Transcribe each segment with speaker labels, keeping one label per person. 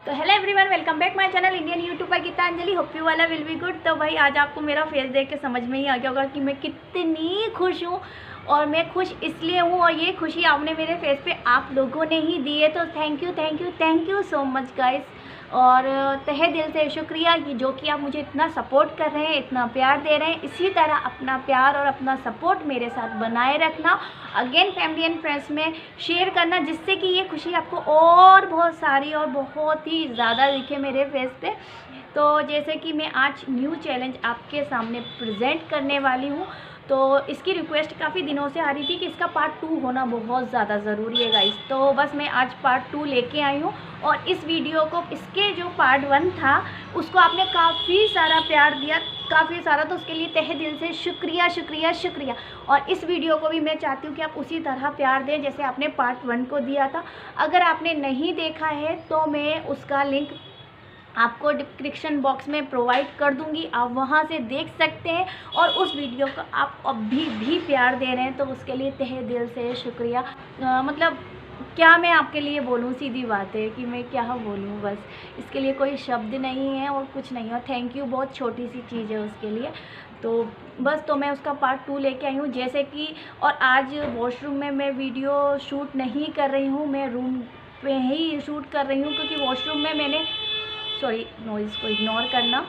Speaker 1: तो hello everyone, welcome back my channel Indian YouTuber Geetanjali. Hope you वाला will be good. तो भाई आज आपको मेरा फेस देख के समझ में ही आ गया होगा कि मैं कितनी खुश हूँ। और मैं खुश इसलिए हूँ और ये खुशी आपने मेरे फेस पे आप लोगों ने ही दी है। तो thank you so much guys. और तहे दिल से शुक्रिया कि जो कि आप मुझे इतना सपोर्ट कर रहे हैं, इतना प्यार दे रहे हैं। इसी तरह अपना प्यार और अपना सपोर्ट मेरे साथ बनाए रखना। अगेन फैमिली एंड फ्रेंड्स में शेयर करना, जिससे कि ये खुशी आपको और बहुत सारी और बहुत ही ज़्यादा दिखे मेरे फेस पे। तो जैसे कि मैं आज न्यू चैलेंज आपके सामने प्रेजेंट करने वाली हूँ। तो इसकी रिक्वेस्ट काफ़ी दिनों से आ रही थी कि इसका पार्ट 2 होना बहुत ज़्यादा ज़रूरी है गाइस। तो बस मैं आज पार्ट 2 लेके आई हूँ। और इस वीडियो को, इसके जो पार्ट 1 था उसको आपने काफ़ी सारा प्यार दिया, काफ़ी सारा। तो उसके लिए तहे दिल से शुक्रिया। और इस वीडियो को भी मैं चाहती हूँ कि आप उसी तरह प्यार दें जैसे आपने पार्ट 1 को दिया था। अगर आपने नहीं देखा है तो मैं उसका लिंक आपको डिस्क्रिप्शन बॉक्स में प्रोवाइड कर दूंगी, आप वहां से देख सकते हैं। और उस वीडियो को आप अभी भी प्यार दे रहे हैं तो उसके लिए तहे दिल से शुक्रिया। मतलब क्या मैं आपके लिए बोलूँ, सीधी बात है कि मैं क्या बोलूँ, बस इसके लिए कोई शब्द नहीं है और कुछ नहीं है। और थैंक यू बहुत छोटी सी चीज़ है उसके लिए। तो बस, तो मैं उसका पार्ट 2 लेके आई हूँ जैसे कि। और आज वॉशरूम में मैं वीडियो शूट नहीं कर रही हूँ, मैं रूम पे ही शूट कर रही हूँ क्योंकि वॉशरूम में मैंने, सॉरी नॉइज़ को इग्नोर करना।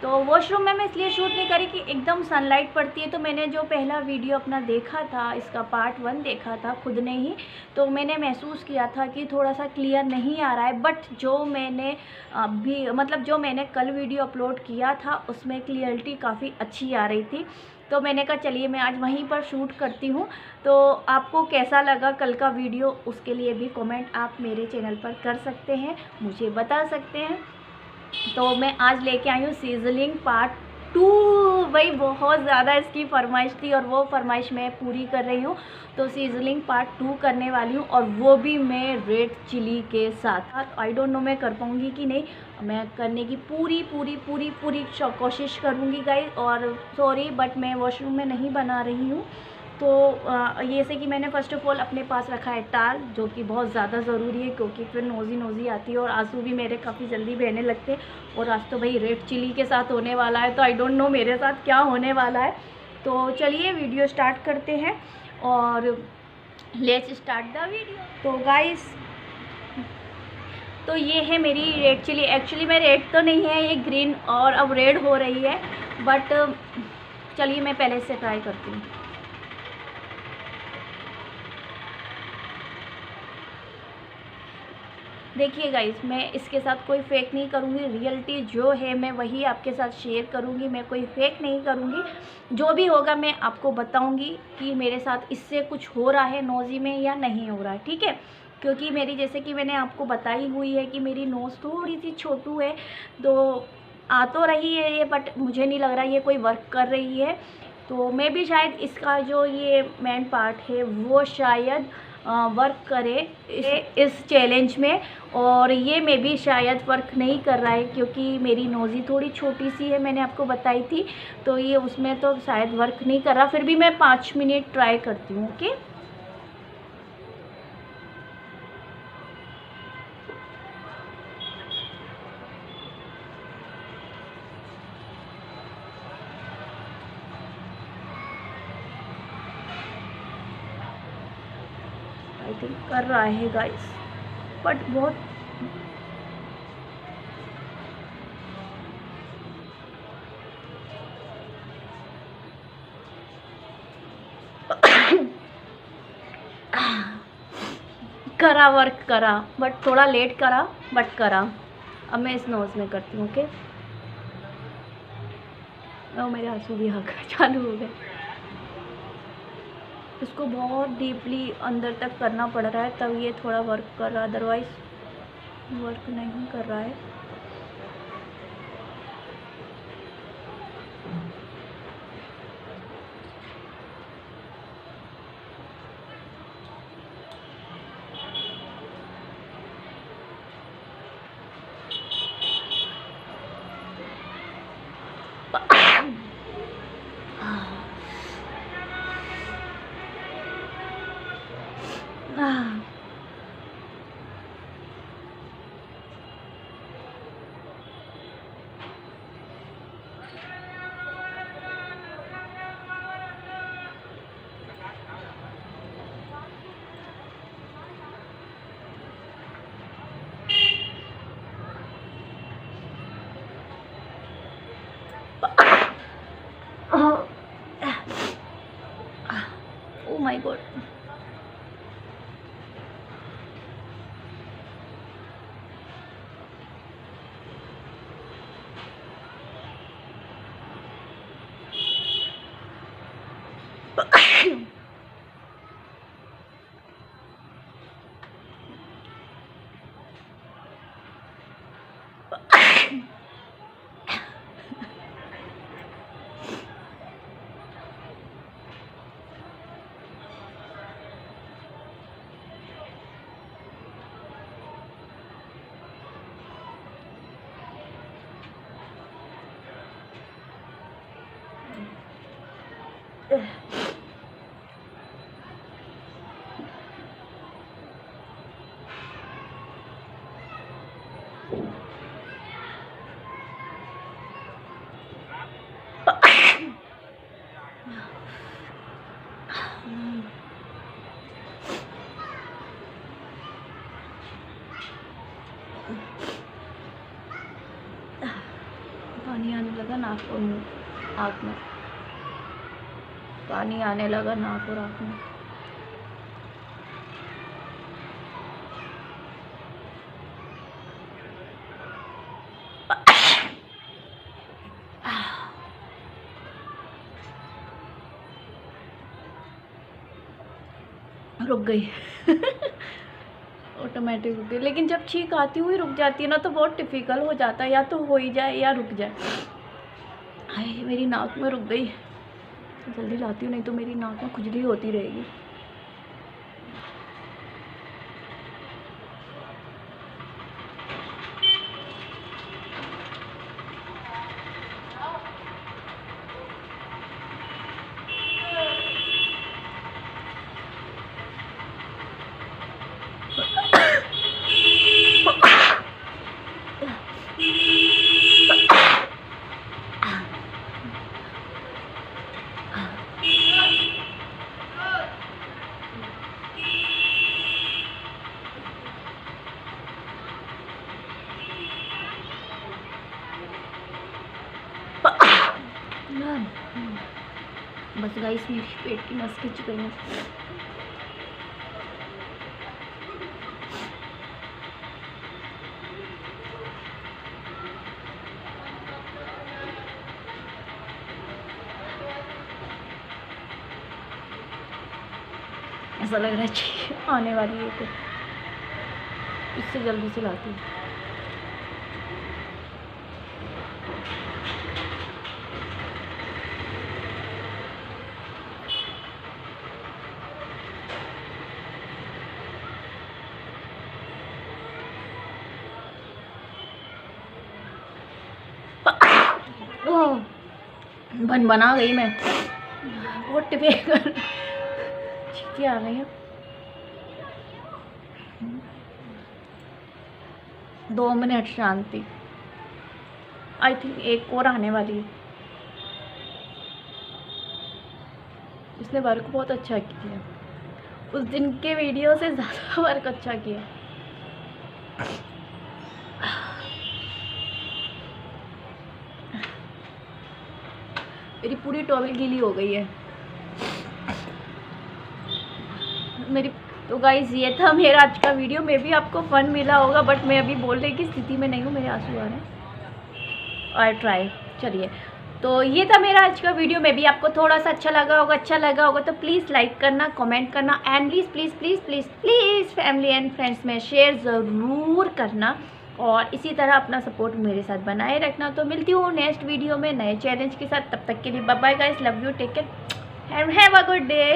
Speaker 1: तो वॉशरूम में मैं इसलिए शूट नहीं करी कि एकदम सनलाइट पड़ती है। तो मैंने जो पहला वीडियो अपना देखा था, इसका पार्ट 1 देखा था खुद ने ही, तो मैंने महसूस किया था कि थोड़ा सा क्लियर नहीं आ रहा है। बट जो मैंने अभी, मतलब जो मैंने कल वीडियो अपलोड किया था उसमें क्लियरिटी काफ़ी अच्छी आ रही थी। तो मैंने कहा चलिए मैं आज वहीं पर शूट करती हूँ। तो आपको कैसा लगा कल का वीडियो, उसके लिए भी कमेंट आप मेरे चैनल पर कर सकते हैं, मुझे बता सकते हैं। तो मैं आज लेके आई हूँ सीजनिंग पार्ट 2। भाई बहुत ज़्यादा इसकी फरमाइश थी और वो फरमाइश मैं पूरी कर रही हूँ। तो सीजनिंग पार्ट 2 करने वाली हूँ और वो भी मैं रेड चिली के साथ। आई डोंट नो मैं कर पाऊँगी कि नहीं, मैं करने की पूरी कोशिश करूँगी गाइस। और सॉरी बट मैं वॉशरूम में नहीं बना रही हूँ। तो ये से कि मैंने फ़र्स्ट ऑफ़ ऑल अपने पास रखा है टाल, जो कि बहुत ज़्यादा ज़रूरी है क्योंकि फिर नोज़ी आती है और आंसू भी मेरे काफ़ी जल्दी बहने लगते हैं। और आज तो भाई रेड चिली के साथ होने वाला है, तो आई डोंट नो मेरे साथ क्या होने वाला है। तो चलिए वीडियो स्टार्ट करते हैं और लेट्स स्टार्ट द वीडियो। तो गाइस, तो ये है मेरी रेड चिली। एक्चुअली में रेड तो नहीं है, ये ग्रीन और अब रेड हो रही है। बट चलिए मैं पहले से ट्राई करती हूँ। देखिए गाइस, मैं इसके साथ कोई फेक नहीं करूँगी, रियलिटी जो है मैं वही आपके साथ शेयर करूँगी, मैं कोई फेक नहीं करूँगी। जो भी होगा मैं आपको बताऊँगी कि मेरे साथ इससे कुछ हो रहा है नोज़ी में या नहीं हो रहा है, ठीक है। क्योंकि मेरी, जैसे कि मैंने आपको बताई हुई है कि मेरी नोज़ थोड़ी सी छोटू है। तो आ तो रही है ये, बट मुझे नहीं लग रहा ये कोई वर्क कर रही है। तो मैं भी शायद इसका जो ये मेन पार्ट है वो शायद वर्क करे इस चैलेंज में। और ये में भी शायद वर्क नहीं कर रहा है क्योंकि मेरी नोज़ी थोड़ी छोटी सी है, मैंने आपको बताई थी। तो ये उसमें तो शायद वर्क नहीं कर रहा। फिर भी मैं 5 मिनट ट्राई करती हूँ, ओके। आई थिंक कर रहा है गाइस, बट बहुत करा, वर्क करा, बट थोड़ा लेट करा, बट करा। अब मैं इस नोज़ में करती हूँ, ओके। ओ मेरे आंसू भी आ गए, चालू हो गए। इसको बहुत डीपली अंदर तक करना पड़ रहा है तब ये थोड़ा वर्क कर रहा है, अदरवाइज़ वर्क नहीं कर रहा है। गॉड। पानी आने लगा नाक और आँख में, पानी आने लगा नाक और आँख में। रुक गई ऑटोमेटिक रुक गई, लेकिन जब छींक आती हुई रुक जाती है ना तो बहुत डिफ़िकल्ट हो जाता है, या तो हो ही जाए या रुक जाए। हाय मेरी नाक में रुक गई, जल्दी लाती हूँ नहीं तो मेरी नाक में खुजली होती रहेगी। बस गाइस मेरी पेट की नस खिंच गई है। ऐसा लग रहा है आने वाली है, तो इससे जल्दी से लाती हूँ। बना गई मैं, बहुत टिपिकल चीज़ें आ गई हैं। 2 मिनट शांति, आई थिंक एक और आने वाली है। इसने वर्क बहुत अच्छा किया, उस दिन के वीडियो से ज़्यादा वर्क अच्छा किया। मेरी पूरी टॉवल गीली हो गई है मेरी। तो गाइज़ ये था मेरा आज का वीडियो, मे भी आपको फ़न मिला होगा, बट मैं अभी बोलने की स्थिति में नहीं हूँ, मेरे आंसू आ रहे हैं। और ट्राई चलिए, तो ये था मेरा आज का वीडियो। मे भी आपको थोड़ा सा अच्छा लगा होगा तो प्लीज़ लाइक करना, कमेंट करना, and please please please please please family and friends में शेयर ज़रूर करना, और इसी तरह अपना सपोर्ट मेरे साथ बनाए रखना। तो मिलती हूँ नेक्स्ट वीडियो में नए चैलेंज के साथ, तब तक के लिए bye bye guys, love you, take care and have a good day.